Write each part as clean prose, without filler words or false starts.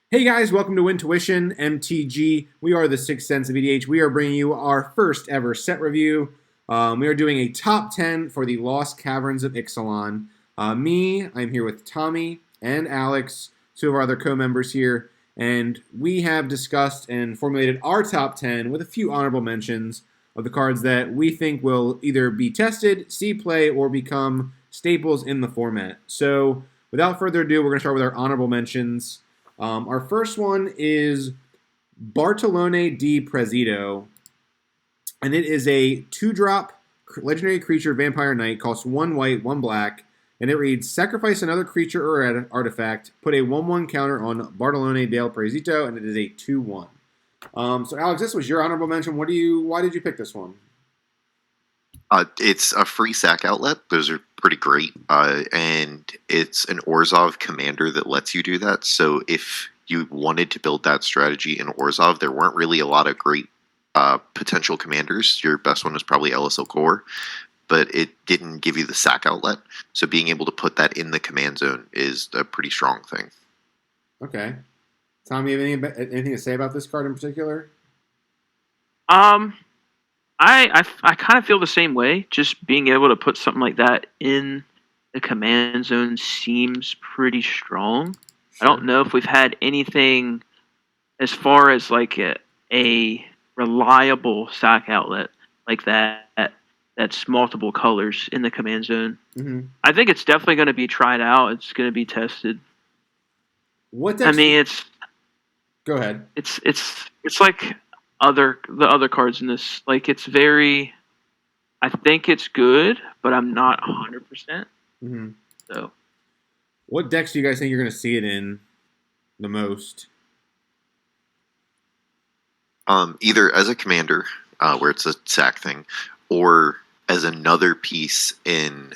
Hey guys, welcome to Wintuition, MTG. We are the Sixth Sense of EDH. We are bringing you our first ever set review. We are doing a top 10 for the Lost Caverns of Ixalan. I'm here with Tommy and Alex, two of our other co-members here, and we have discussed and formulated our top 10 with a few honorable mentions of the cards that we think will either be tested, see play, or become staples in the format. So, without further ado, we're going to start with our honorable mentions. Our first one is Bardon Dpresido, and it is a 2-drop legendary creature vampire knight, costs 1 white, 1 black, and it reads, sacrifice another creature or artifact, put a 1/1 counter on Bardon Dpresido, and it is a 2/1. So Alex, this was your honorable mention. Why did you pick this one? It's a free sack outlet. Those are pretty great. And it's an Orzhov commander that lets you do that. So if you wanted to build that strategy in Orzhov, there weren't really a lot of great potential commanders. Your best one was probably LSL Core, but it didn't give you the sack outlet. So being able to put that in the command zone is a pretty strong thing. Okay. Tommy, you have anything to say about this card in particular? I kind of feel the same way. Just being able to put something like that in the command zone seems pretty strong. Sure. I don't know if we've had anything as far as like a reliable sack outlet like that that's multiple colors in the command zone. Mm-hmm. I think it's definitely going to be tried out. It's going to be tested. What? Go ahead. It's like the other cards in this, like, it's very, I think it's good, but I'm not 100%. Mm-hmm. So, what decks do you guys think you're going to see it in the most? Either as a commander, where it's a sack thing, or as another piece in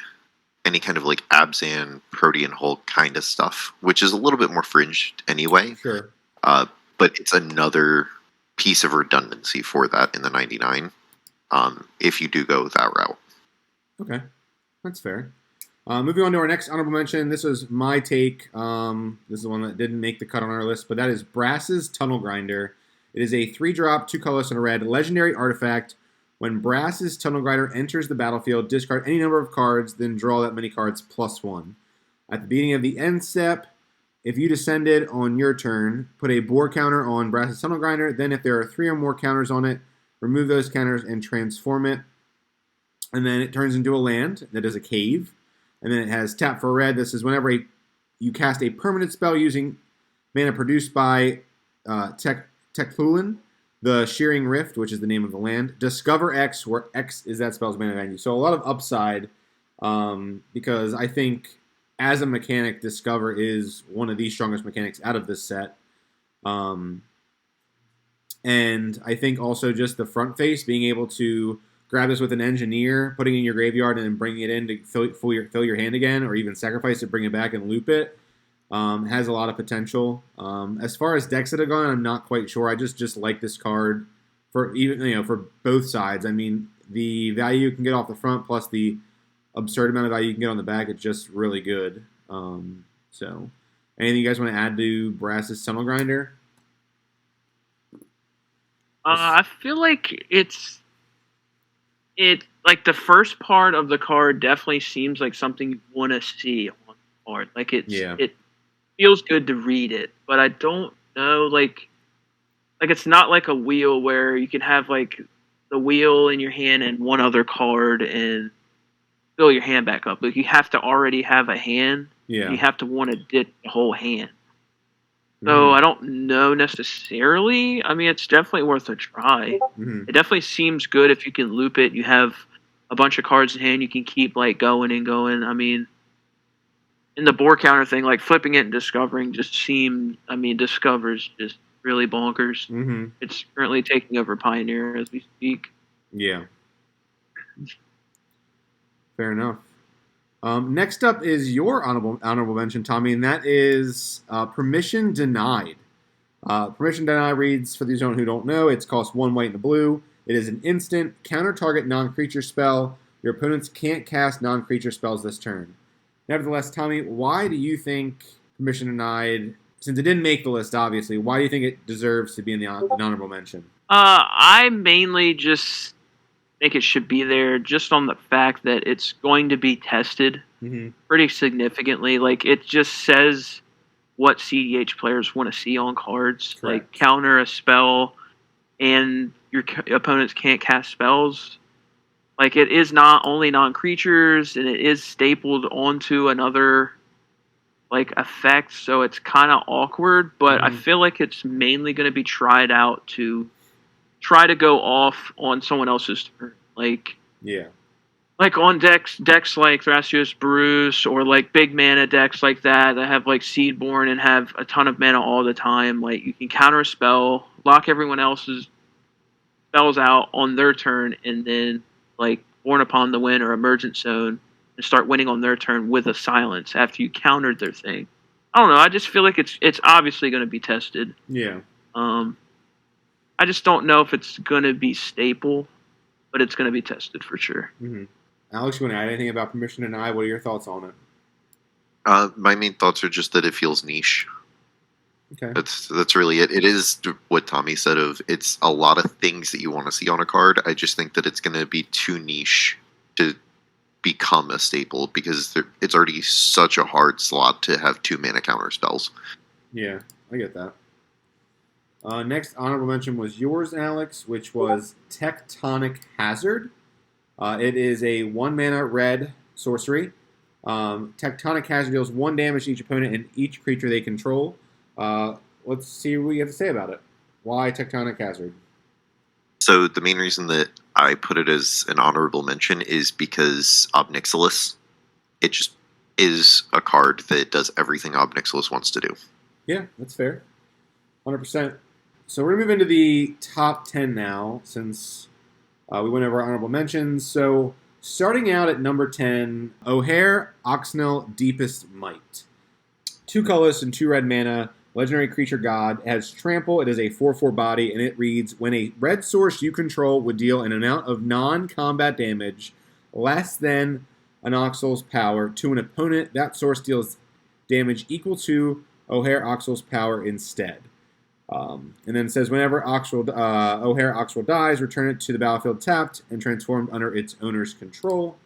any kind of like Abzan, Protean Hulk kind of stuff, which is a little bit more fringed anyway. Sure. But it's another piece of redundancy for that in the 99, if you do go that route. Okay, that's fair. Moving on to our next honorable mention. This was my take. This is the one that didn't make the cut on our list, but that is Brass's Tunnel Grinder. It is a 3-drop, 2 colorless and a red legendary artifact. When Brass's Tunnel Grinder enters the battlefield, discard any number of cards, then draw that many cards +1. At the beginning of the end step, if you descended on your turn, put a bore counter on Brass's Tunnel Grinder. Then if there are 3 or more counters on it, remove those counters and transform it. And then it turns into a land that is a cave. And then it has tap for red. This is whenever you cast a permanent spell using mana produced by Tectonic, the Shearing Rift, which is the name of the land. Discover X, where X is that spell's mana value. So a lot of upside, because I think as a mechanic, Discover is one of the strongest mechanics out of this set. And I think also just the front face, being able to grab this with an Engineer, putting it in your graveyard, and then bringing it in to fill your hand again, or even sacrifice it, bring it back, and loop it, has a lot of potential. As far as decks that have gone, I'm not quite sure. I just like this card for for both sides. I mean, the value you can get off the front plus the absurd amount of value you can get on the back, it's just really good. So, anything you guys want to add to Brass's Tunnel Grinder? I feel like like the first part of the card definitely seems like something you want to see on the card. Like it feels good to read it, but I don't know, like it's not like a wheel where you can have like the wheel in your hand and one other card and fill your hand back up. Like you have to already have a hand. Yeah. You have to want to dip the whole hand. So I don't know necessarily. I mean, it's definitely worth a try. Mm-hmm. It definitely seems good if you can loop it. You have a bunch of cards in hand. You can keep like going and going. I mean, in the bore counter thing, like flipping it and discovering just seemed. I mean, Discover's just really bonkers. Mm-hmm. It's currently taking over Pioneer as we speak. Yeah. Fair enough. Next up is your honorable mention, Tommy, and that is Permission Denied. Permission Denied reads, for those who don't know, it's cost 1 white and a blue. It is an instant, counter target non-creature spell. Your opponents can't cast non-creature spells this turn. Nevertheless, Tommy, why do you think Permission Denied since it didn't make the list, obviously, why do you think it deserves to be in the honorable mention? I mainly just think it should be there just on the fact that it's going to be tested pretty significantly. Like, it just says what cEDH players want to see on cards. Correct. Like, counter a spell and your opponents can't cast spells. Like, it is not only non-creatures, and it is stapled onto another like effect, so it's kind of awkward, but I feel like it's mainly going to be tried out to try to go off on someone else's turn. Like on decks like Thrasios Bruce, or like big mana decks like that have like Seedborn and have a ton of mana all the time. Like, you can counter a spell, lock everyone else's spells out on their turn, and then like Born Upon the Wind or Emergent Zone and start winning on their turn with a silence after you countered their thing. I don't know. I just feel like it's obviously going to be tested. Yeah. I just don't know if it's going to be staple, but it's going to be tested for sure. Alex, you want to add anything about Permission Denied? What are your thoughts on it? My main thoughts are just that it feels niche. Okay. That's really it. It is what Tommy said of it's a lot of things that you want to see on a card. I just think that it's going to be too niche to become a staple because it's already such a hard slot to have 2 mana counter spells. Yeah, I get that. Next honorable mention was yours, Alex, which was Tectonic Hazard. It is a 1 mana red sorcery. Tectonic Hazard deals 1 damage to each opponent and each creature they control. Let's see what you have to say about it. Why Tectonic Hazard? So the main reason that I put it as an honorable mention is because Obnixilis, it just is a card that does everything Obnixilis wants to do. Yeah, that's fair. 100%. So we're going to move into the top 10 now, since we went over our honorable mentions. So starting out at number 10, OHare Oxal Deepest Might. 2 colorless and 2 red mana, legendary creature god. It has trample, it is a 4/4 body, and it reads, when a red source you control would deal an amount of non-combat damage less than an Oxal's power to an opponent, that source deals damage equal to OHare Oxal's power instead. And then it says, whenever OHare Oxal dies, return it to the battlefield tapped and transformed under its owner's control.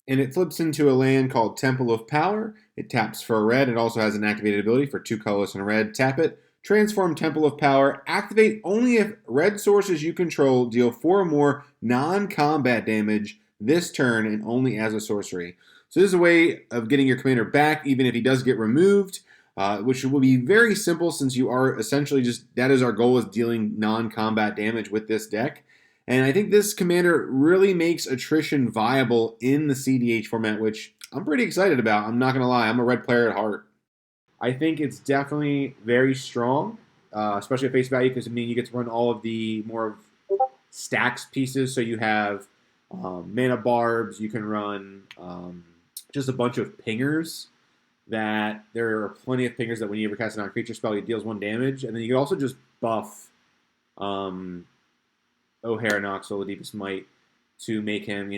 And it flips into a land called Temple of Power. It taps for a red. It also has an activated ability for 2 colorless and a red. Tap it. Transform Temple of Power. Activate only if red sources you control deal 4 or more non-combat damage this turn and only as a sorcery. So this is a way of getting your commander back even if he does get removed. Which will be very simple since you are essentially that is our goal, is dealing non-combat damage with this deck. And I think this commander really makes attrition viable in the cEDH format, which I'm pretty excited about. I'm not going to lie. I'm a red player at heart. I think it's definitely very strong, especially at face value, because you get to run all of the more stacks pieces. So you have mana barbs. You can run just a bunch of pingers. That there are plenty of pingers that when you ever cast a non-creature spell, it deals 1 damage. And then you can also just buff OHare Oxal, the Deepest Might, to make him,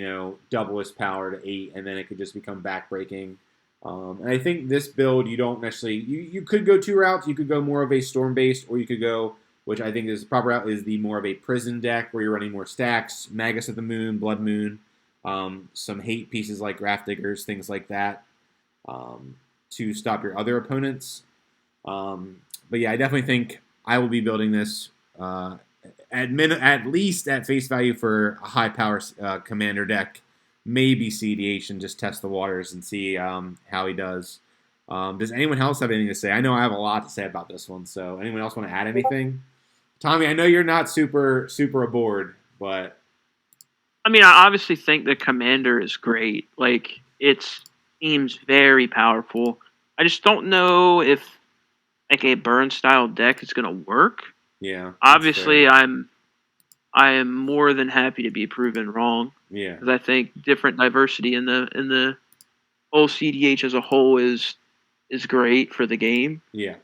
double his power to 8, and then it could just become backbreaking. And I think this build, you don't necessarily... You could go 2 routes. You could go more of a Storm-based, or you could go, which I think is the proper route, is the more of a Prison deck, where you're running more stacks, Magus of the Moon, Blood Moon, some hate pieces like Grafdiggers, things like that. To stop your other opponents. But yeah, I definitely think I will be building this at least at face value for a high power commander deck, maybe cEDH, and just test the waters and see how he does. Does anyone else have anything to say? I know I have a lot to say about this one, so anyone else want to add anything? Tommy, I know you're not super aboard, but... I mean, I obviously think the commander is great. Like, it seems very powerful. I just don't know if like a burn style deck is going to work. Yeah. Obviously, I am more than happy to be proven wrong. Yeah. Because I think different diversity in the whole cEDH as a whole is great for the game. Yeah.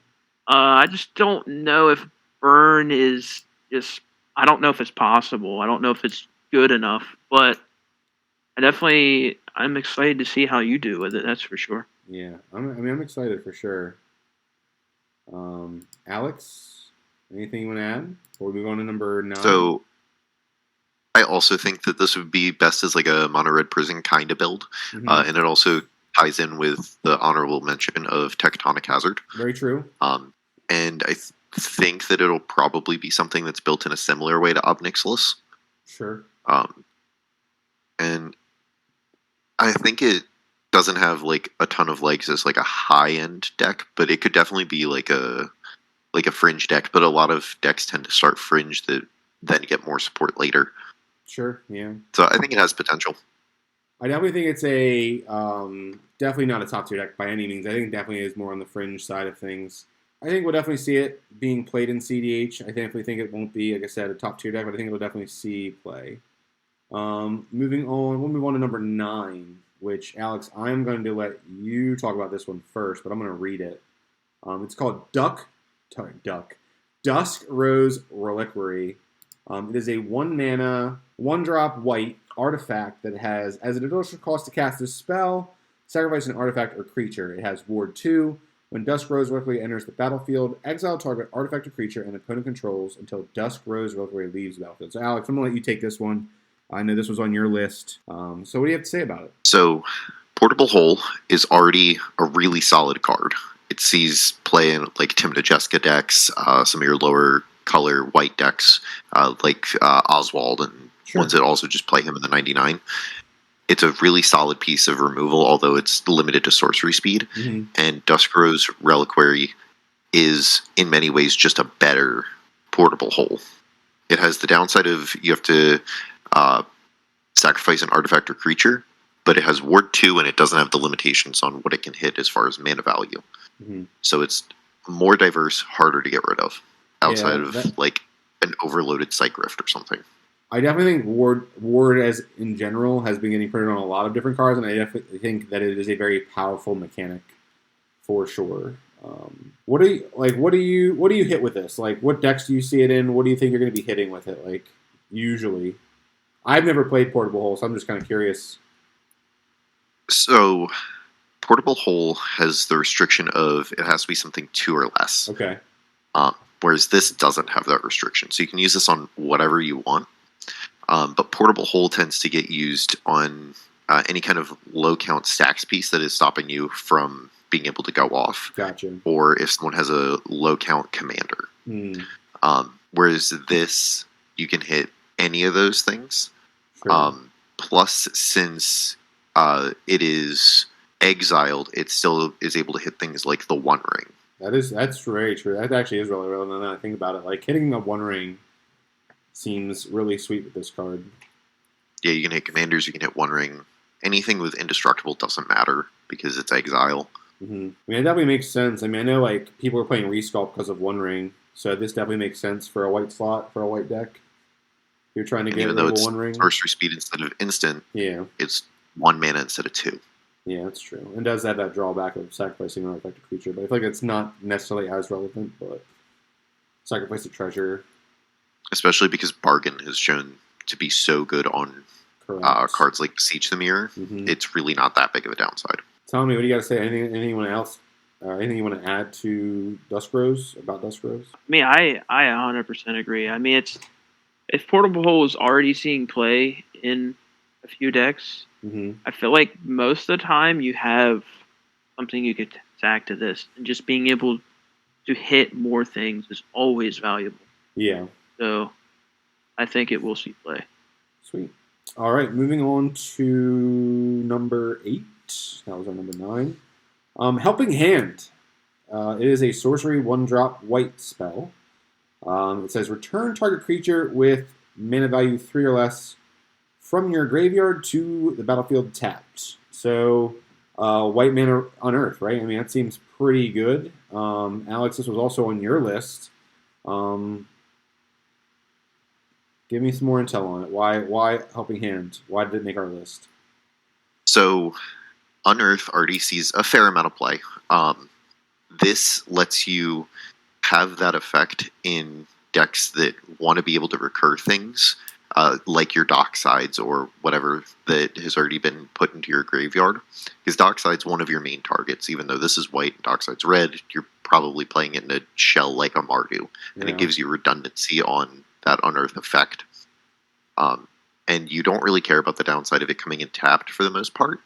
I just don't know if burn is just... I don't know if it's possible. I don't know if it's good enough, but I'm excited to see how you do with it. That's for sure. Yeah, I'm excited for sure. Alex, anything you want to add before we move on to number 9? So, I also think that this would be best as like a mono red prison kind of build, and it also ties in with the honorable mention of Tectonic Hazard. Very true. And I think that it'll probably be something that's built in a similar way to Obnixilis. Sure. And I think it doesn't have like a ton of legs as like a high end deck, but it could definitely be like a fringe deck. But a lot of decks tend to start fringe that then get more support later. Sure. Yeah. So I think it has potential. I definitely think it's a definitely not a top tier deck by any means. I think it definitely is more on the fringe side of things. I think we'll definitely see it being played in cEDH. I definitely think it won't be, like I said, a top tier deck, but I think it'll definitely see play. Moving on, we'll move on to number 9, which, Alex, I'm going to let you talk about this one first, but I'm going to read it. It's called Dusk Rose Reliquary. It is a 1-mana, 1-drop white artifact that has, as an additional cost to cast this spell, sacrifice an artifact or creature. It has Ward 2. When Dusk Rose Reliquary enters the battlefield, exile target artifact or creature and opponent controls until Dusk Rose Reliquary leaves the battlefield. So, Alex, I'm going to let you take this one. I know this was on your list. So what do you have to say about it? So, Portable Hole is already a really solid card. It sees play in like Timid Jessica decks, some of your lower color white decks, like Oswald, and ones that also just play him in the 99. It's a really solid piece of removal, although it's limited to sorcery speed. And Dusk Rose Reliquary is, in many ways, just a better Portable Hole. It has the downside of you have to sacrifice an artifact or creature, but it has Ward 2 and it doesn't have the limitations on what it can hit as far as mana value. So it's more diverse, harder to get rid of, outside of like an overloaded Psych Rift or something. I definitely think Ward as in general has been getting printed on a lot of different cards, and I definitely think that it is a very powerful mechanic for sure. What do you hit with this? Like, what decks do you see it in? What do you think you're going to be hitting with it? Like, usually, I've never played Portable Hole, so I'm just kind of curious. So, Portable Hole has the restriction of it has to be something 2 or less. Okay. Whereas this doesn't have that restriction, so you can use this on whatever you want. But Portable Hole tends to get used on any kind of low count stacks piece that is stopping you from being able to go off. Gotcha. Or if someone has a low count commander. Whereas this, you can hit any of those things. Sure. Plus, since it is exiled, it still is able to hit things like the One Ring. That's very true. That actually is really relevant now that I think about it. Like, hitting the One Ring seems really sweet with this card. Yeah, you can hit commanders, you can hit One Ring. Anything with indestructible doesn't matter because it's exile. I mean, it definitely makes sense. I mean, I know like people are playing Resculpt because of One Ring, so this definitely makes sense for a white slot for a white deck. If you're trying to get rid of One Ring. Sorcery speed instead of instant. Yeah, it's 1 mana instead of 2. Yeah, that's true. And does have that drawback of sacrificing an artifact or creature, but I feel like it's not necessarily as relevant. But sacrifice a treasure, especially because Bargain has shown to be so good on cards like Beseech the Mirror. It's really not that big of a downside. Tell me, what do you got to say? Anything else? Anything you want to add to Dusk Rose, about Dusk Rose? I mean, I 100% agree. I mean, if Portable Hole is already seeing play in a few decks, I feel like most of the time you have something you could stack to this, and just being able to hit more things is always valuable. Yeah. So I think it will see play. Sweet. All right, moving on to number 8. That was our number 9. Helping Hand. It is a sorcery 1-drop white spell. It says return target creature with mana value 3 or less from your graveyard to the battlefield tapped. So white mana unearth, right? I mean, that seems pretty good. Alex, this was also on your list. Give me some more intel on it. Why Helping Hand? Why did it make our list? So, Unearth already sees a fair amount of play. This lets you have that effect in decks that want to be able to recur things, like your Docksides or whatever that has already been put into your graveyard. Because Dockside's one of your main targets. Even though this is white and Dockside's red, you're probably playing it in a shell like a Mardu, and it gives you redundancy on that Unearth effect. And you don't really care about the downside of it coming in tapped for the most part,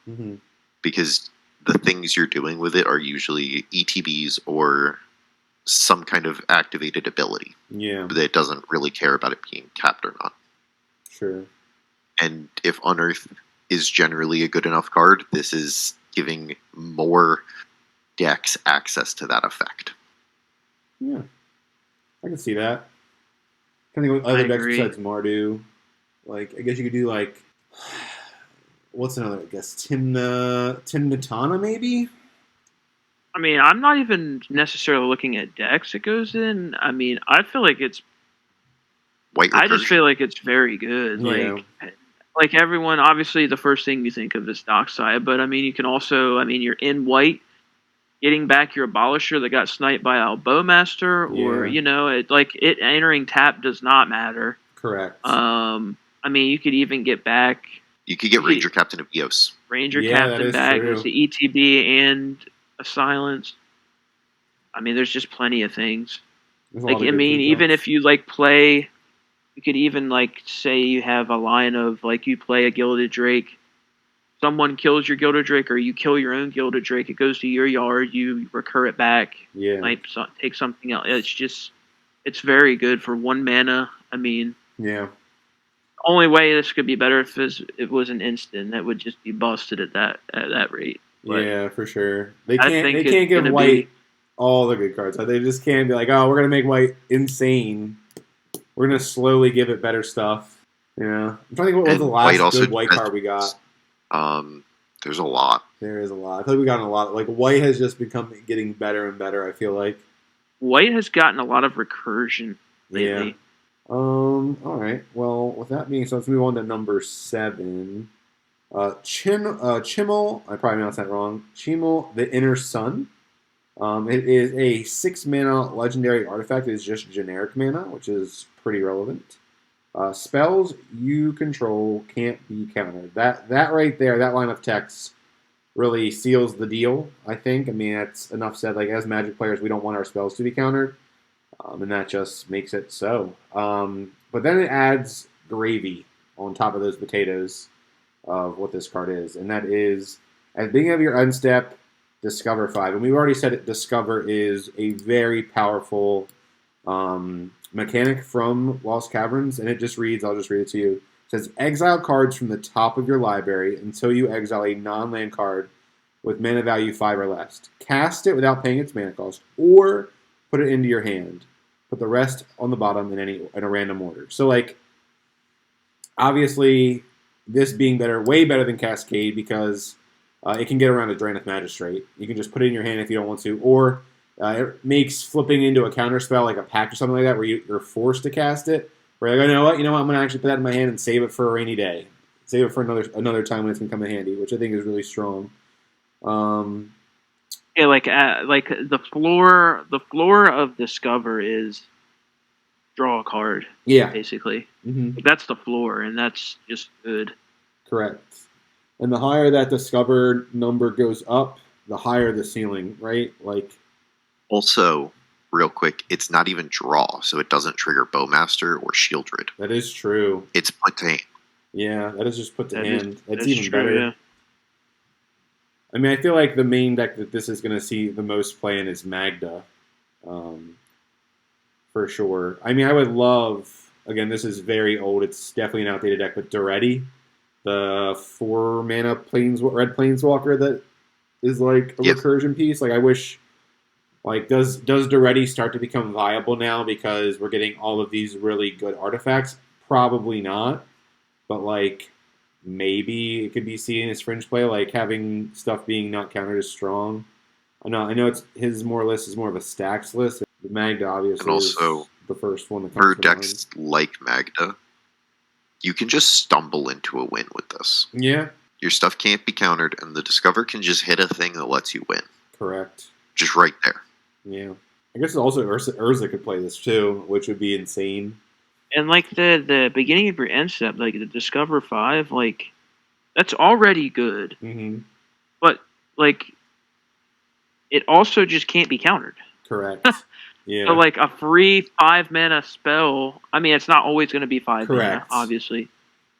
because the things you're doing with it are usually ETBs or some kind of activated ability. Yeah. That it doesn't really care about it being tapped or not. Sure. And if Unearth is generally a good enough card, this is giving more decks access to that effect. Yeah. I can see that. Kind of other decks besides Mardu. Like, I guess you could do, like, what's another, I guess, Timnatana, maybe? I mean, I'm not even necessarily looking at decks it goes in. I mean, I feel like it's... I just feel like it's very good. Yeah. Like everyone, obviously the first thing you think of is Dockside, but I mean, you can also, I mean, you're in white, getting back your Abolisher that got sniped by a Bowmaster, or, you know, it entering tap does not matter. Correct. I mean, you could even get back... You could get Ranger Captain of Eos. Ranger Captain back as the ETB and a Silence. I mean, there's just plenty of things. Like, I mean, even if you, like, play... You could even, like, say you have a line of, like, you play a Gilded Drake. Someone kills your Gilded Drake, or you kill your own Gilded Drake. It goes to your yard. You recur it back. Yeah. Like, take something else. It's just... It's very good for 1 mana. I mean... Yeah. Only way this could be better if it was an instant. That would just be busted at that rate. But yeah, for sure. They can't give white all the good cards. They just can't be like, oh, we're gonna make white insane. We're gonna slowly give it better stuff. You know, I'm trying to think what was the last good white card we got. There's a lot. There is a lot. I feel like we got a lot. Like, white has just become getting better and better. I feel like white has gotten a lot of recursion lately. Yeah. All right. Well, with that being said, let's move on to number 7. Chimo. I probably pronounced that wrong. Chimo, the Inner Sun. It is a 6 mana legendary artifact. It is just generic mana, which is pretty relevant. Spells you control can't be countered. That right there, that line of text really seals the deal, I think. I mean, that's enough said. Like, as Magic players, we don't want our spells to be countered. And that just makes it so. But then it adds gravy on top of those potatoes of what this card is. And that is, at the beginning of your unstep, Discover 5. And we've already said it, Discover is a very powerful mechanic from Lost Caverns. And it just reads, I'll just read it to you. It says, exile cards from the top of your library until you exile a non-land card with mana value 5 or less. Cast it without paying its mana cost, or put it into your hand. Put the rest on the bottom in a random order. So, like, obviously, this being way better than Cascade, because it can get around a Draenith Magistrate. You can just put it in your hand if you don't want to, or it makes flipping into a counterspell, like a pact or something like that, where you're forced to cast it. Where you're like, you know what, I'm going to actually put that in my hand and save it for a rainy day. Save it for another time when it's going to come in handy, which I think is really strong. Yeah, like the floor of Discover is draw a card. Yeah, basically. Mm-hmm. Like, that's the floor, and that's just good. Correct. And the higher that Discover number goes up, the higher the ceiling, right? Like, also, real quick, it's not even draw, so it doesn't trigger Bowmaster or Shieldred. That is true. It's put to hand. Yeah, that is just put to hand. That's even true, better. Yeah. I mean, I feel like the main deck that this is going to see the most play in is Magda, for sure. I mean, I would love, again, this is very old. It's definitely an outdated deck, but Duretti, the 4-mana red Planeswalker that is like a recursion piece. Like, I wish, like, does Duretti start to become viable now because we're getting all of these really good artifacts? Probably not, but, like, maybe it could be seen as fringe play, like having stuff being not countered as strong. I know it's his list is more of a stacks list. The Magda obviously, and also is the first one that comes for decks like Magda, you can just stumble into a win with this. Yeah, your stuff can't be countered, and the Discover can just hit a thing that lets you win. Correct. Just right there. Yeah, I guess also Urza could play this too, which would be insane. And, like, the beginning of your end step, like, the Discover 5, like, that's already good. Mm-hmm. But, like, it also just can't be countered. Correct. Yeah. So, like, a free 5 mana spell, I mean, it's not always going to be 5 mana, Correct. obviously.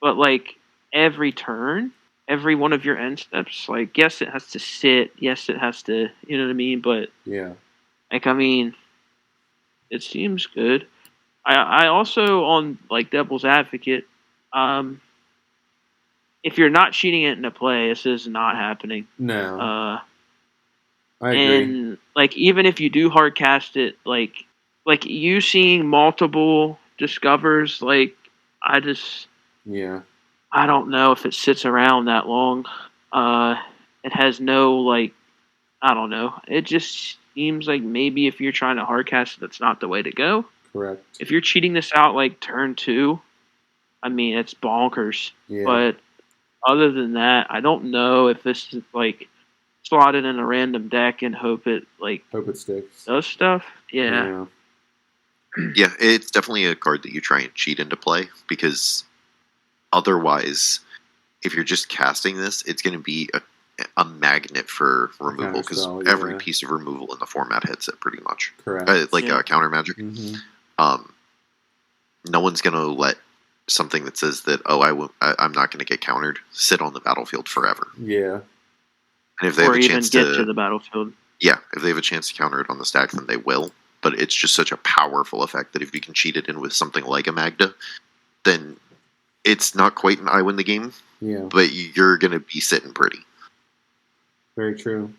But, like, every turn, every one of your end steps, like, yes, it has to sit. Yes, it has to, you know what I mean? But, Yeah. like, I mean, it seems good. I also, on, like, Devil's Advocate, if you're not cheating it into play, this is not happening. No. I agree. And, like, even if you do hard cast it, like you seeing multiple discovers, like, I don't know if it sits around that long. It has no, like, I don't know. It just seems like maybe if you're trying to hard cast it, that's not the way to go. Correct. If you're cheating this out, like, turn 2, I mean, it's bonkers. Yeah. But other than that, I don't know if this is, like, slotted in a random deck and hope it sticks. Does stuff. Yeah. Yeah, it's definitely a card that you try and cheat into play, because otherwise, if you're just casting this, it's going to be a magnet for removal, because every piece of removal in the format hits it pretty much. Correct. Counter magic. Mm-hmm. No one's going to let something that says that, I'm not going to get countered, sit on the battlefield forever. Yeah. And if they have a chance get to the battlefield. Yeah, if they have a chance to counter it on the stack, then they will. But it's just such a powerful effect that if you can cheat it in with something like a Magda, then it's not quite an I win the game. Yeah. But you're going to be sitting pretty. Very true.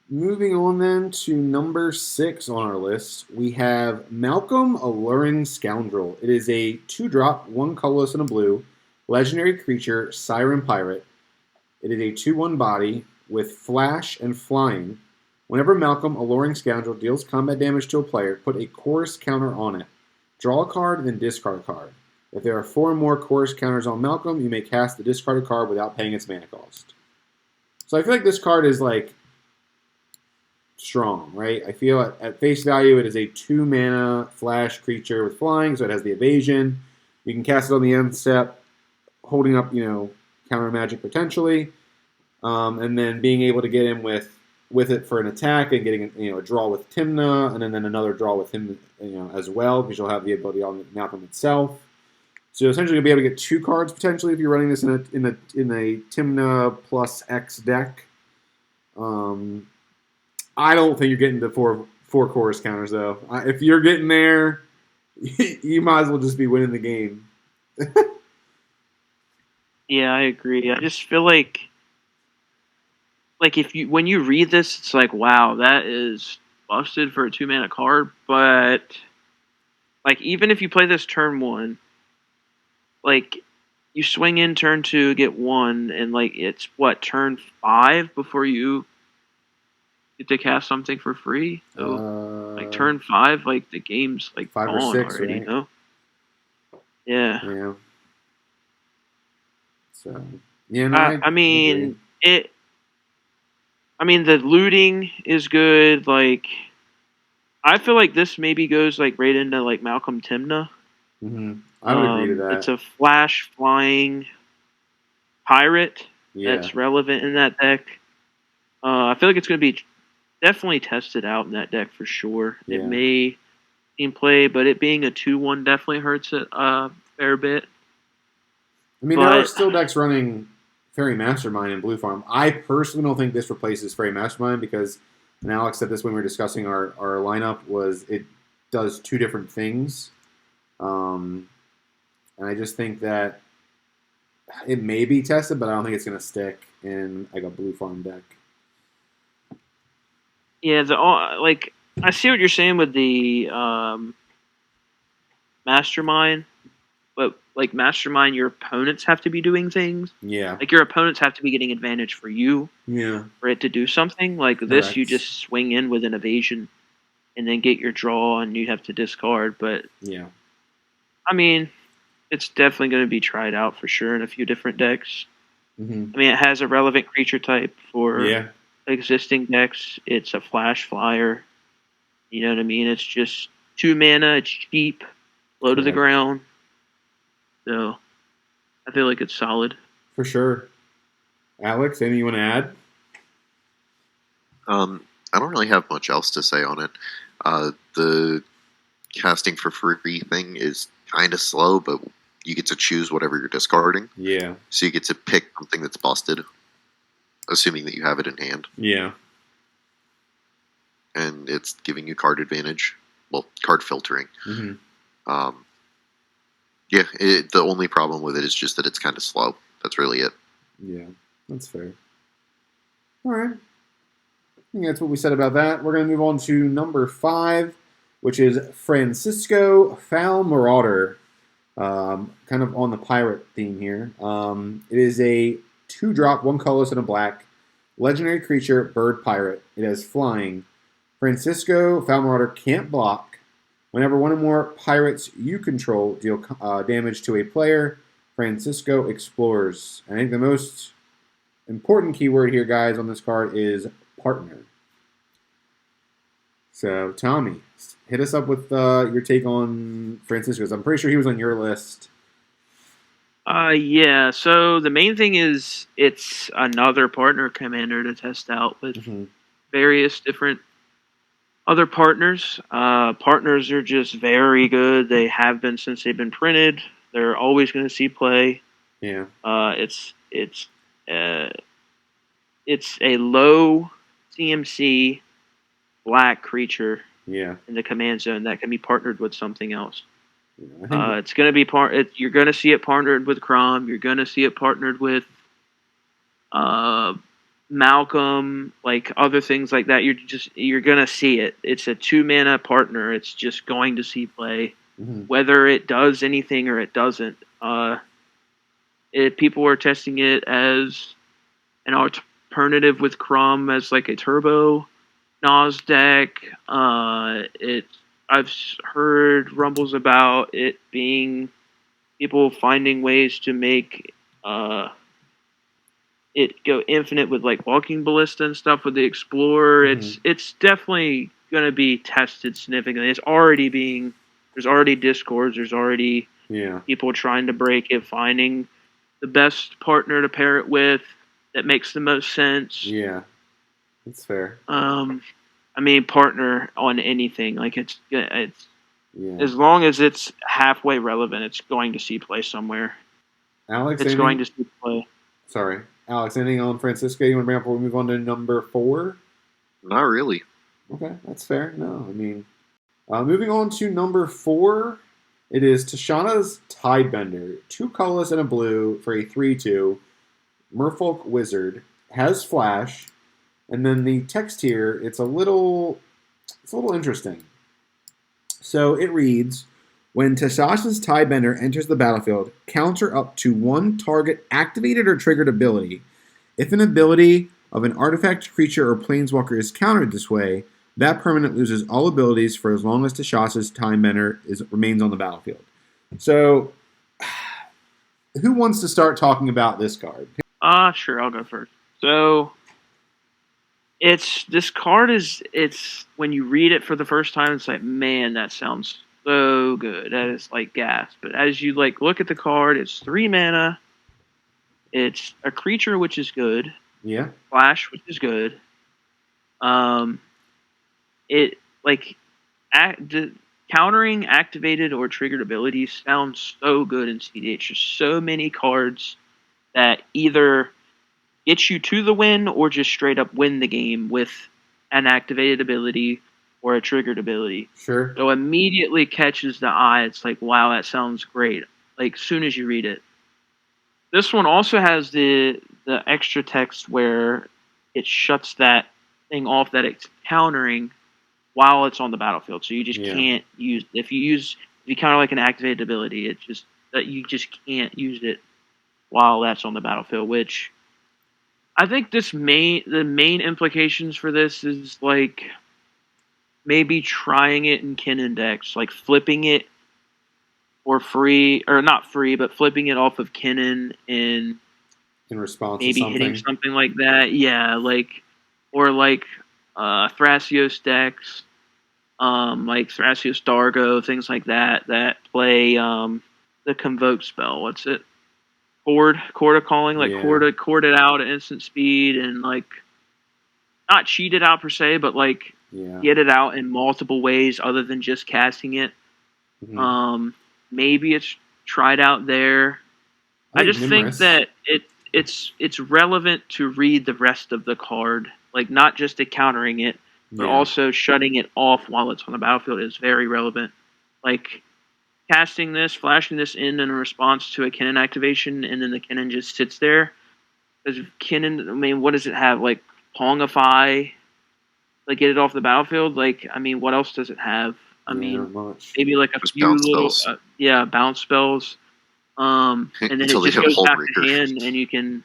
Moving on then to number 6 on our list, we have Malcolm Alluring Scoundrel. It is a 2-drop, 1 colorless and a blue, legendary creature, Siren Pirate. It is a 2/1 body with flash and flying. Whenever Malcolm Alluring Scoundrel deals combat damage to a player, put a chorus counter on it. Draw a card, then discard a card. If there are 4 or more chorus counters on Malcolm, you may cast the discarded card without paying its mana cost. So I feel like this card is, like, strong, right? I feel at face value it is a 2-mana flash creature with flying, so it has the evasion. You can cast it on the end step, holding up, counter magic potentially. And then being able to get in with it for an attack and getting a draw with Timna, and then another draw with him as well, because you'll have the ability on Malcolm itself. So essentially you'll be able to get 2 cards potentially if you're running this in a Timna plus X deck. I don't think you're getting the four chorus counters though. If you're getting there, you might as well just be winning the game. Yeah, I agree. I just feel like when you read this, it's like, wow, that is busted for a 2-mana card. But, like, even if you play this turn 1, like, you swing in turn 2, get 1, and, like, it's turn 5 before you get to cast something for free. So, like, turn 5, like, the game's, like, 5 or 6 already, right? Yeah. Yeah. So, yeah, I mean, the looting is good. Like, I feel like this maybe goes, like, right into, like, Malcolm Timna. Mm-hmm. I would agree to that. It's a flash flying pirate that's relevant in that deck. I feel like it's going to be definitely tested out in that deck for sure. Yeah. It may team play, but it being a 2/1 definitely hurts it a fair bit. I mean, there are still decks running Fairy Mastermind and Blue Farm. I personally don't think this replaces Fairy Mastermind because, and Alex said this when we were discussing our lineup, was it does 2 different things. And I just think that it may be tested, but I don't think it's going to stick in like a Blue Farm deck. Yeah, I see what you're saying with the Mastermind, but like Mastermind, your opponents have to be doing things. Yeah. Like your opponents have to be getting advantage for you. Yeah. For it to do something. Like this, you just swing in with an evasion and then get your draw and you'd have to discard. But yeah. I mean, it's definitely going to be tried out for sure in a few different decks. Mm-hmm. I mean, it has a relevant creature type for existing decks. It's a flash flyer. You know what I mean? It's just 2 mana. It's cheap. Low to the ground. So, I feel like it's solid. For sure. Alex, anything you want to add? I don't really have much else to say on it. The casting for free thing is kind of slow, but you get to choose whatever you're discarding. Yeah. So you get to pick something that's busted, assuming that you have it in hand. Yeah. And it's giving you card advantage. Well, card filtering. Mm-hmm. Yeah, the only problem with it is just that it's kind of slow. That's really it. Yeah, that's fair. All right. I think that's what we said about that. We're going to move on to number 5, which is Francisco F Marauder. Kind of on the pirate theme here. It is a 2-drop, 1 colorless and a black legendary creature, bird pirate. It has flying. Francisco F Marauder can't block. Whenever one or more pirates you control deal damage to a player, Francisco explores. I think the most important keyword here, guys, on this card is partner. So, Tommy, hit us up with your take on Francisco's. I'm pretty sure he was on your list. Yeah, so the main thing is it's another partner commander to test out with various different other partners. Partners are just very good. They have been since they've been printed. They're always going to see play. Yeah. It's a low CMC black creature. Yeah. In the command zone that can be partnered with something else. Yeah, it's going to be you're going to see it partnered with Crom. You're going to see it partnered with Malcolm, like other things like that. You're going to see it. It's a 2-mana partner. It's just going to see play, whether it does anything or it doesn't. People are testing it as an alternative with Crom as like a turbo Nas deck. I've heard rumbles about it being people finding ways to make it go infinite with like Walking Ballista and stuff with the Explorer. It's definitely going to be tested significantly. There's already discords. There's already people trying to break it, finding the best partner to pair it with that makes the most sense. Yeah. That's fair. I mean, partner on anything. Like it's as long as it's halfway relevant, it's going to see play somewhere. Alex, it's going to see play. Sorry, Alex. Anything on Francisco you want to bring up before we move on to number 4? Not really. Okay, that's fair. No, I mean, moving on to number 4, it is Tishana's Tidebender, 2 colorless and a blue for a 3/2. Merfolk Wizard has flash. And then the text here, it's a little interesting. So it reads, when Tishana's Tidebender enters the battlefield, counter up to 1 target activated or triggered ability. If an ability of an artifact, creature, or planeswalker is countered this way, that permanent loses all abilities for as long as Tishana's Tidebender remains on the battlefield. So, who wants to start talking about this card? Sure, I'll go first. So, this card is when you read it for the first time, it's like, man, that sounds so good. That is like gas. But as you like look at the card, it's 3 mana. It's a creature, which is good. Yeah. Flash, which is good. It like countering activated or triggered abilities sounds so good in cEDH. There's so many cards that either get you to the win or just straight up win the game with an activated ability or a triggered ability. Sure. So immediately catches the eye. It's like, wow, that sounds great. Like, soon as you read it. This one also has the extra text where it shuts that thing off that it's countering while it's on the battlefield. So you just can't use if you counter like an activated ability, you just can't use it while that's on the battlefield, which I think the main implications for this is like maybe trying it in Kinnan decks, like flipping it for free, or not free, but flipping it off of Kinnan in response maybe to something. hitting something like that. Yeah, or Thrasios decks, like Thrasios Dargo, things like that play the Convoke spell. What's it? Chord calling, like chord it out at instant speed and like not cheat it out per se, but like Yeah. get it out in multiple ways other than just casting it. Mm-hmm. Maybe it's tried out there. I just think that it's relevant to read the rest of the card, like not just countering it, but also shutting it off while it's on the battlefield is very relevant. Like casting this, flashing this in response to a cannon activation, and then the cannon just sits there. Because cannon, I mean, what does it have? Like Pongify, like get it off the battlefield. Like, I mean, what else does it have? I mean, maybe like a just few little, bounce spells. And then it just goes back to hand, and you can,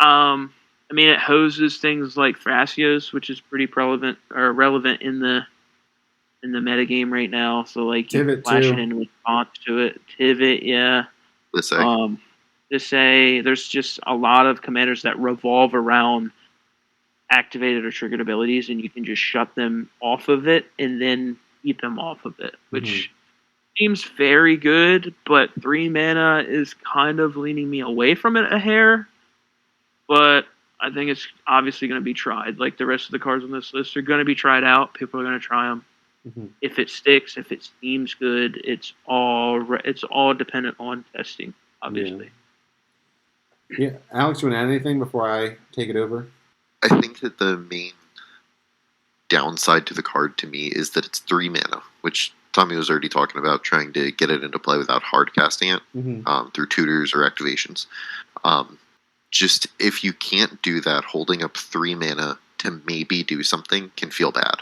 I mean, it hoses things like Thrasios, which is pretty relevant in the metagame right now. So like you can flash it in response to it. Tivit, yeah. To say there's just a lot of commanders that revolve around activated or triggered abilities, and you can just shut them off of it and then keep them off of it, which seems very good, but 3 mana is kind of leaning me away from it a hair. But I think it's obviously going to be tried. Like the rest of the cards on this list are going to be tried out. People are going to try them. If it sticks, if it seems good, it's all dependent on testing, obviously. Yeah, Alex, you want to add anything before I take it over? I think that the main downside to the card to me is that it's 3 mana, which Tommy was already talking about, trying to get it into play without hard casting it through tutors or activations. Just if you can't do that, holding up 3 mana to maybe do something can feel bad.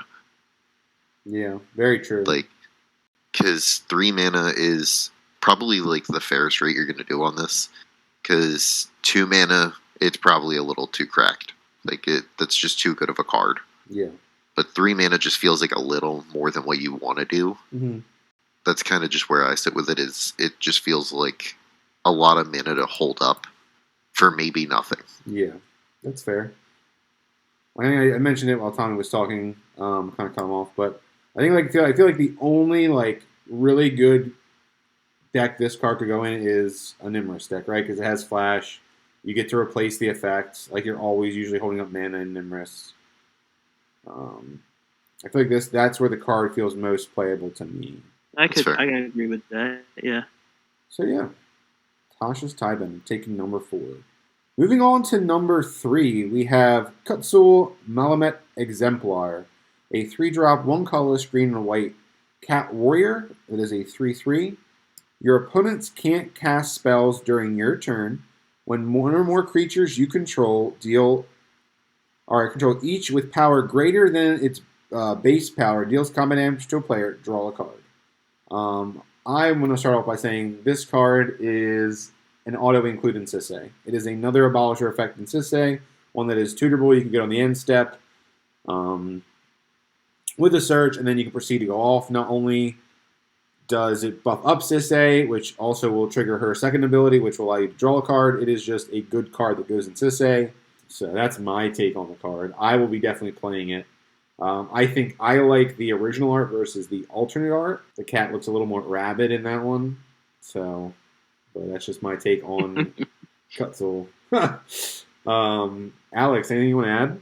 Yeah, very true. Like, because 3 mana is probably like the fairest rate you're going to do on this. Because 2 mana, it's probably a little too cracked. Like, that's just too good of a card. Yeah. But 3 mana just feels like a little more than what you want to do. That's kind of just where I sit with it. Is it just feels like a lot of mana to hold up for maybe nothing. Yeah, that's fair. I think I mentioned it while Tommy was talking, kind of cut him off, but I think I feel like the only like really good deck this card could go in is a Nimrus deck, right? Because it has flash. You get to replace the effects. Like you're always usually holding up mana in Nimrus. I feel like that's where the card feels most playable to me. I can agree with that. Yeah. So yeah, Tasha's Taiben taking number 4. Moving on to number 3, we have Cutu Malamet Exemplar, a 3-drop, 1 colorless green and white cat warrior. It is a 3/3. Your opponents can't cast spells during your turn. When one or more creatures you control control each with power greater than its base power deals combat damage to a player, draw a card. I'm going to start off by saying this card is an auto-include in cEDH. It is another abolisher effect in cEDH, one that is tutorable. You can get on the end step with a search, and then you can proceed to go off. Not only does it buff up cEDH, which also will trigger her second ability, which will allow you to draw a card. It is just a good card that goes in cEDH. So that's my take on the card. I will be definitely playing it. I think I like the original art versus the alternate art. The cat looks a little more rabid in that one. So, but that's just my take on Cutu. Alex, anything you want to add?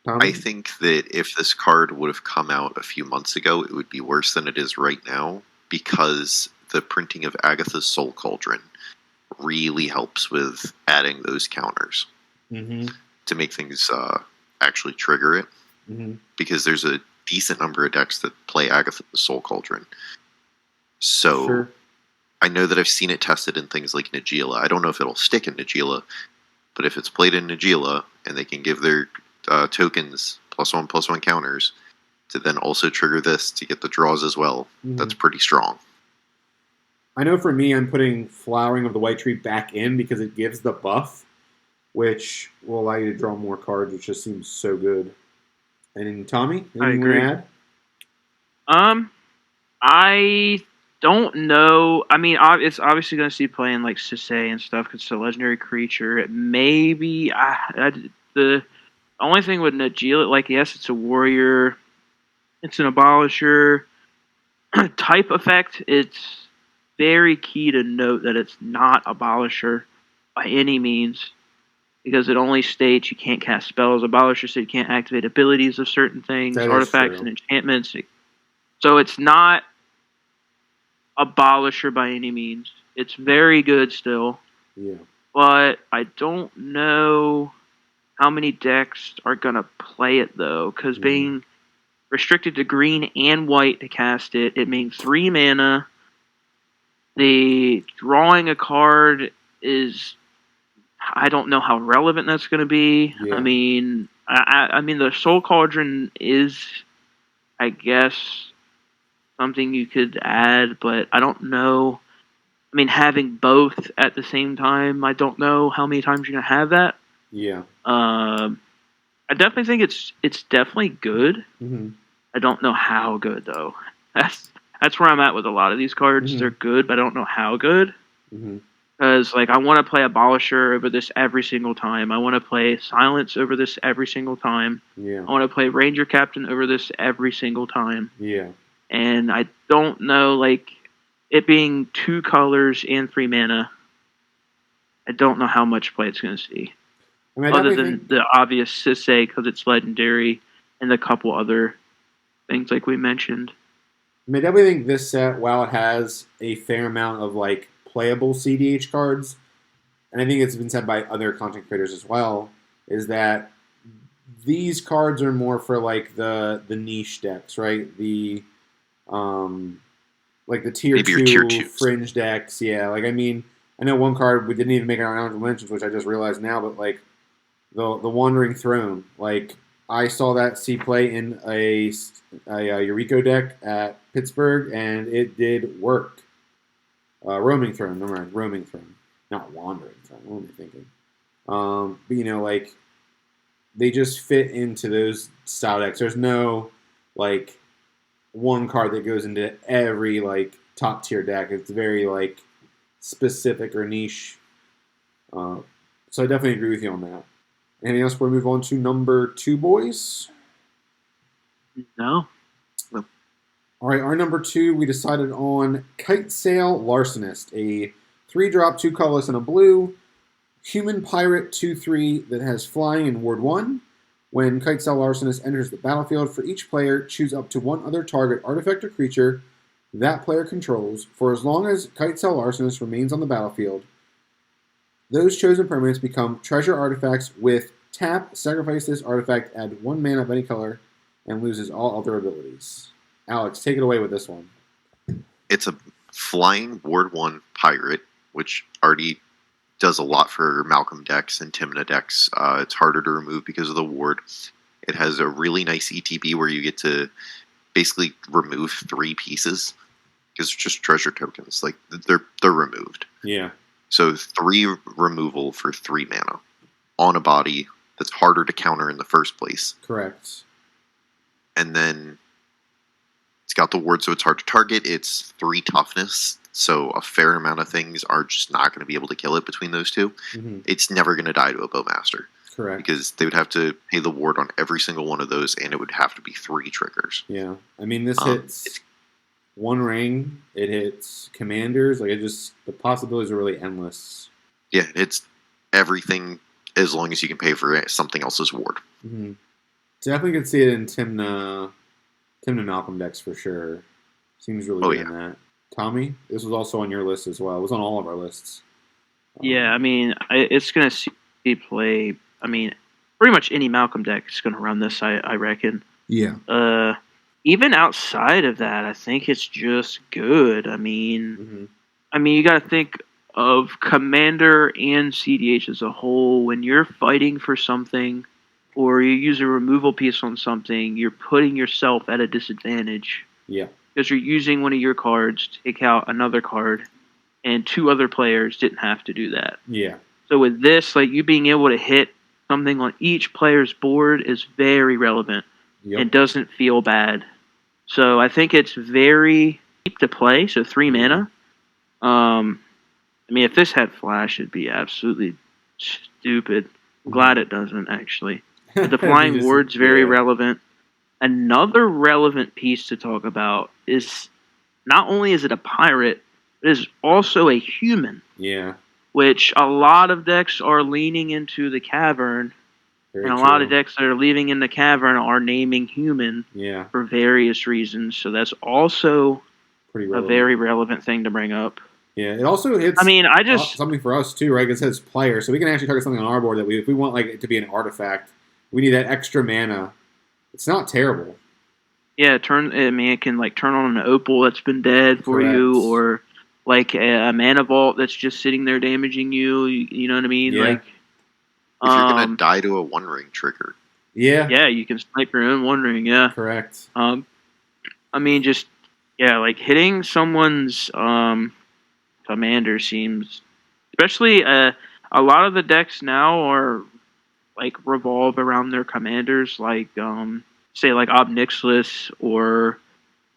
Tommy? I think that if this card would have come out a few months ago, it would be worse than it is right now, because the printing of Agatha's Soul Cauldron really helps with adding those counters to make things actually trigger it. Because there's a decent number of decks that play Agatha's Soul Cauldron. So I know that I've seen it tested in things like Najeela. I don't know if it'll stick in Najeela, but if it's played in Najeela and they can give their tokens +1/+1 counters to then also trigger this to get the draws as well, that's pretty strong. I know for me, I'm putting Flowering of the White Tree back in because it gives the buff, which will allow you to draw more cards, which just seems so good. And Tommy, anything you want to add? I don't know. I mean, it's obviously going to see playing like cEDH and stuff because it's a legendary creature. It may be the only thing with Najeela, like, yes, it's a warrior, it's an abolisher type effect. It's very key to note that it's not abolisher by any means. because it only states you can't cast spells. Abolisher said you can't activate abilities of certain things, artifacts and enchantments. So it's not Abolisher by any means. It's very good still. Yeah. But I don't know how many decks are going to play it, though, because being restricted to green and white to cast it, it means 3 mana. The drawing a card is... I don't know how relevant that's going to be. Yeah. I mean, the Soul Cauldron is, I guess, something you could add, but I don't know. I mean, having both at the same time, I don't know how many times you're going to have that. Yeah. I definitely think it's definitely good. Mm-hmm. I don't know how good, though. That's where I'm at with a lot of these cards. Mm-hmm. They're good, but I don't know how good. Mm-hmm. Because, I want to play Abolisher over this every single time. I want to play Silence over this every single time. Yeah. I want to play Ranger Captain over this every single time. Yeah. And I don't know, it being 2 colors and 3 mana, I don't know how much play it's going to see. Other than the obvious Sisse, because it's legendary, and a couple other things like we mentioned. I definitely think this set, while it has a fair amount of, playable cEDH cards, and I think it's been said by other content creators as well, is that these cards are more for the niche decks, right? The the tier 2 fringe decks. Yeah, I know one card we didn't even make our honorable mentions, which I just realized now, but the Wandering Throne. I saw that see play in a Yuriko deck at Pittsburgh, and it did work. Roaming Throne, never mind. Roaming Throne, not Wandering Throne. What am I thinking? But they just fit into those style decks. There's no one card that goes into every top tier deck. It's very specific or niche. So I definitely agree with you on that. Anything else before we move on to number 2, boys? No. All right, our number 2, we decided on Kite Arsonist, a 3-drop, 2 colorless, and a blue human pirate 2/3 that has flying in Ward 1. When Kite Arsonist enters the battlefield, for each player, choose up to one other target artifact or creature that player controls. For as long as Kite Arsonist remains on the battlefield, those chosen permanents become treasure artifacts with tap, sacrifice this artifact, add 1 mana of any color, and loses all other abilities. Alex, take it away with this one. It's a flying Ward 1 pirate, which already does a lot for Malcolm decks and Tymna decks. It's harder to remove because of the ward. It has a really nice ETB where you get to basically remove 3 pieces because it's just treasure tokens. They're removed. Yeah. So 3 removal for 3 mana on a body that's harder to counter in the first place. Correct. And then it's got the ward, so it's hard to target. It's 3 toughness, so a fair amount of things are just not going to be able to kill it between those 2. Mm-hmm. It's never going to die to a Bowmaster. Correct. Because they would have to pay the ward on every single one of those, and it would have to be 3 triggers. Yeah. This hits 1 ring. It hits commanders. The possibilities are really endless. Yeah, it's everything as long as you can pay for something else's ward. Mm-hmm. Definitely could see it in Tymna Malcolm decks for sure. Seems really good in that. Tommy, this was also on your list as well. It was on all of our lists. Yeah, it's going to see play. Pretty much any Malcolm deck is going to run this, I reckon. Yeah. Even outside of that, I think it's just good. You got to think of Commander and cEDH as a whole. When you're fighting for something, or you use a removal piece on something, you're putting yourself at a disadvantage. Yeah. Because you're using one of your cards to take out another card, and 2 other players didn't have to do that. Yeah. So with this, you being able to hit something on each player's board is very relevant. Yep. And doesn't feel bad. So I think it's very cheap to play, so 3 mana. If this had flash, it'd be absolutely stupid. I'm glad it doesn't, actually. But the flying ward's very relevant. Another relevant piece to talk about is not only is it a pirate, it is also a human. Yeah. which a lot of decks are leaning into the cavern, Very and a true. lot of decks that are leaving in the cavern are naming human Yeah, for various reasons. So that's also pretty a relevant. very relevant thing to bring up. Yeah, it also hits I mean, I just something for us too, right? It says player, so we can actually target something on our board that if we want like it to be an artifact, we need that extra mana. It's not terrible. yeah, it can like turn on an opal that's been dead for Correct. you, or like a mana vault that's just sitting there damaging you. You know what I mean? Yeah. Like, If you're gonna die to a One Ring trigger. Yeah, you can snipe your own One Ring. Yeah. correct. I mean, just like hitting someone's commander seems, especially a lot of the decks now are like revolve around their commanders, like say like Obnixilis, or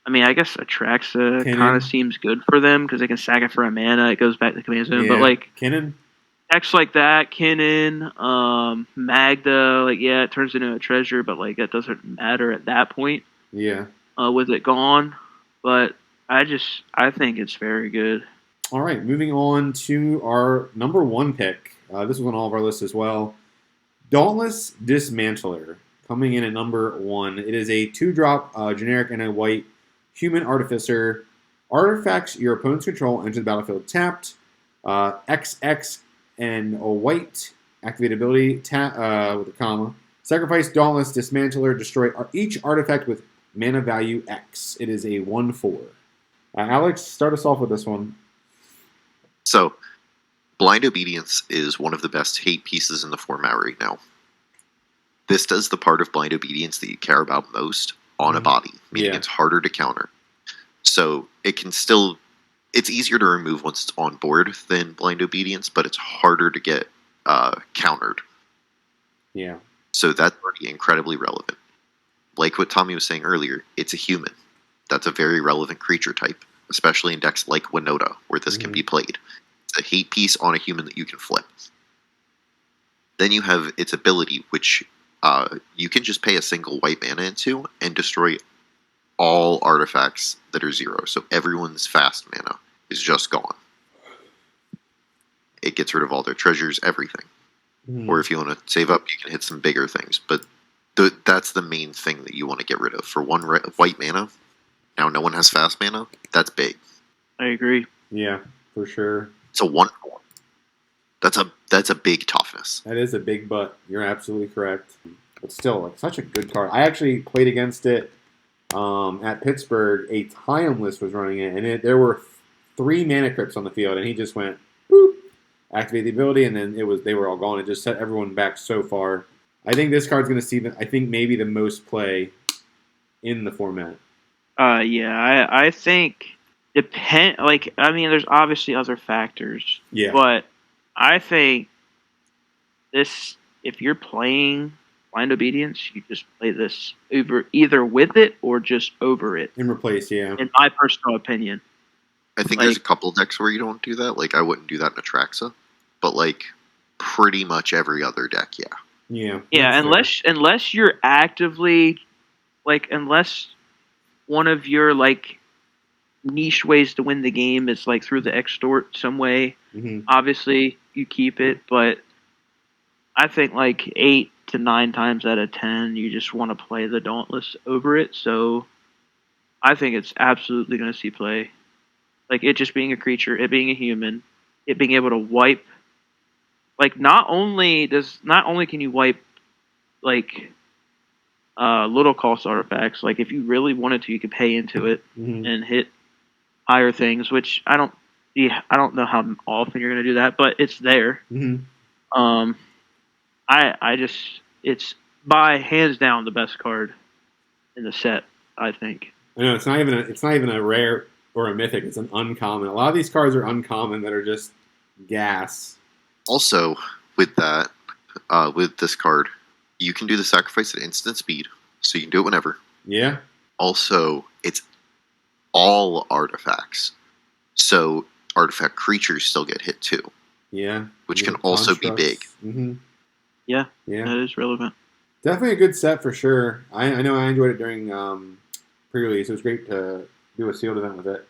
I mean, I guess Atraxa Kinnan. kind of seems good for them because they can sack it for a mana, it goes back to the command zone. But like Kinnan. decks like that, Kinnan, Magda, like it turns into a treasure, but like that doesn't matter at that point. Yeah. With it gone, but I think it's very good. All right, moving on to our number 1 pick. This was on all of our lists as well. Dauntless Dismantler, coming in at number 1. It is a 2-drop generic and a white human artificer. Artifacts your opponent's control enter the battlefield tapped. XX and a white activate ability with a comma. Sacrifice Dauntless Dismantler. Destroy each artifact with mana value X. It is a 1/4. Alex, start us off with this one. So, Blind Obedience is one of the best hate pieces in the format right now. This does the part of Blind Obedience that you care about most on a body, meaning it's harder to counter. So it can still, it's easier to remove once it's on board than Blind Obedience, but it's harder to get countered. Yeah. So that's already incredibly relevant. Like what Tommy was saying earlier, it's a human. That's a very relevant creature type, especially in decks like Winota, where this can be played. It's a hate piece on a human that you can flip. Then you have its ability, which you can just pay a single white mana into and destroy all artifacts that are 0. So everyone's fast mana is just gone. It gets rid of all their treasures, everything. Or if you want to save up, you can hit some bigger things. But that's the main thing that you want to get rid of. For one white mana, now no one has fast mana, that's big. I agree. Yeah, for sure. It's a 1/4. That's a big toughness. That is a big butt. You're absolutely correct. But still, like, such a good card. I actually played against it at Pittsburgh. A Timeless was running it, and there were 3 mana crypts on the field, and he just went, boop, activate the ability, and then they were all gone. It just set everyone back so far. I think this card's going to see, maybe the most play in the format. I think there's obviously other factors. Yeah. But I think this, if you're playing Blind Obedience, you just play this either with it or just over it. In replace, yeah. In my personal opinion. I think there's a couple decks where you don't do that. Like, I wouldn't do that in Atraxa. But, like, pretty much every other deck, yeah. Yeah. Yeah, unless you're actively, like, unless one of your, like, niche ways to win the game is, like, through the extort some way, obviously you keep it, but I think, like, 8 to 9 times out of 10, you just want to play the Dauntless over it, so I think it's absolutely going to see play. Like, it just being a creature, it being a human, it being able to wipe. Like, not only can you wipe, like, little cost artifacts. Like, if you really wanted to, you could pay into it and hit higher things. Which I don't know how often you're going to do that, but it's there. It's by hands down the best card in the set. I think. I know it's not even a rare or a mythic. It's an uncommon. A lot of these cards are uncommon that are just gas. Also, with that, with this card, you can do the sacrifice at instant speed, so you can do it whenever. Yeah. Also, it's all artifacts, so artifact creatures still get hit too. Yeah. Which can also be big. Yeah, that is relevant. Definitely a good set for sure. I know I enjoyed it during pre-release. It was great to do a sealed event with it.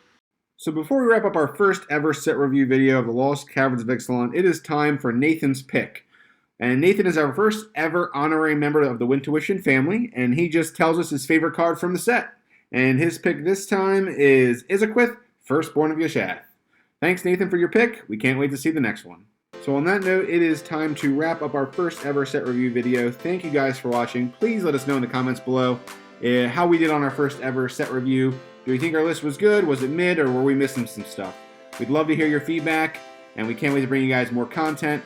So before we wrap up our first ever set review video of the Lost Caverns of Ixalan, it is time for Nathan's pick. And Nathan is our first ever honorary member of the Wintuition family, and he just tells us his favorite card from the set. And his pick this time is Izaquith, Firstborn of Yashath. Thanks, Nathan, for your pick. We can't wait to see the next one. So on that note, it is time to wrap up our first ever set review video. Thank you guys for watching. Please let us know in the comments below how we did on our first ever set review. Do you think our list was good? Was it mid? Or were we missing some stuff? We'd love to hear your feedback, and we can't wait to bring you guys more content.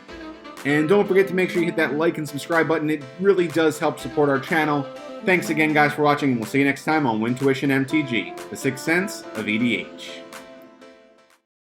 And don't forget to make sure you hit that like and subscribe button. It really does help support our channel. Thanks again, guys, for watching, and we'll see you next time on Wintuition MTG, the Sixth Sense of EDH.